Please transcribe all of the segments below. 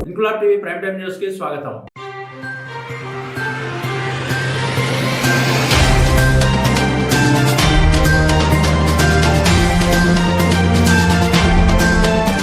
Inquilab TV prime time news కి స్వాగతం.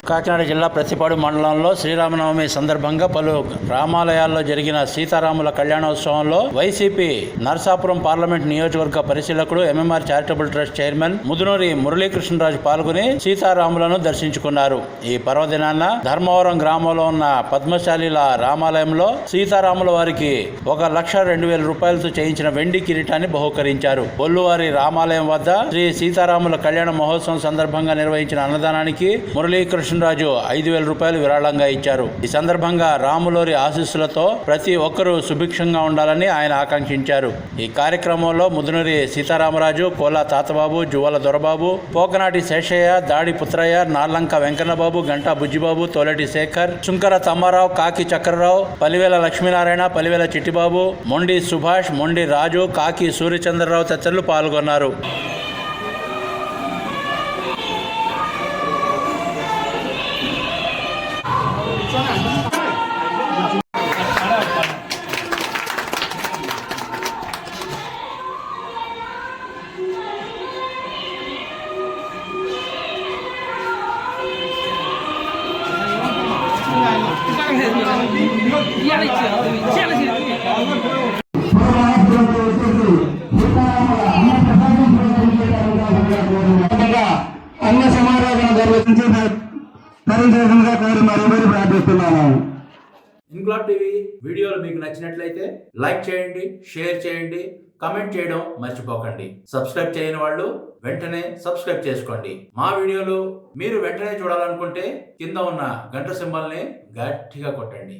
కాకినాడ జిల్లా ప్రతిపాడు మండలంలో శ్రీరామనవమి సందర్భంగా పలు రామాలయాల్లో జరిగిన సీతారాముల కళ్యాణోత్సవంలో వైసీపీ నరసాపురం పార్లమెంట్ నియోజకవర్గ పరిశీలకుడు MMR charitable trust chairman Mudunuri Muralikrishnaraju పాల్గొని సీతారాములను దర్శించుకున్నారు. ఈ పర్వదినాన ధర్మవరం గ్రామంలో ఉన్న పద్మశాలిల రామాలయంలో సీతారాముల వారికి 1,02,000 రూపాయలతో చేయించిన వెండి కిరీటాన్ని బహుకరించారు. బొల్లువారి రామాలయం వద్ద శ్రీ సీతారాముల కళ్యాణ మహోత్సవం సందర్భంగా నిర్వహించిన అన్నదానానికి మురళీకృష్ణ రాజు 5,000 రూపాయలు విరాళంగా ఇచ్చారు. ఈ సందర్భంగా రాములోరి ఆశీస్సులతో ప్రతి ఒక్కరూ సుభిక్షంగా ఉండాలని ఆయన ఆకాంక్షించారు. ఈ కార్యక్రమంలో ముదునూరి సీతారామరాజు, కోలా తాతబాబు, జువ్వల దొరబాబు, పోకనాటి శేషయ్య, దాడి పుత్రయ్య, నార్లంక వెంకన్నబాబు, గంటా బుజ్జిబాబు, తోలటి శేఖర్, శుంకర తమ్మారావు, కాకి చక్రరావు, పలివేల లక్ష్మీనారాయణ, పలివేల చిట్టిబాబు, మొండి సుభాష్, మొండి రాజు, కాకి సూర్యచంద్రరావు తదితరులు పాల్గొన్నారు. అన్న సమారాధన నిర్వహించి పరిశోధనగా కోరి మరీ ప్రార్థిస్తున్నాను. ఇంక్లాబ్ టీవీ వీడియోలు మీకు నచ్చినట్లయితే లైక్ చేయండి, షేర్ చేయండి, కామెంట్ చేయడం మర్చిపోకండి. సబ్స్క్రైబ్ చేయని వాళ్ళు వెంటనే సబ్స్క్రైబ్ చేసుకోండి. మా వీడియోలు మీరు వెంటనే చూడాలనుకుంటే కింద ఉన్న గంట సింబల్ని గట్టిగా కొట్టండి.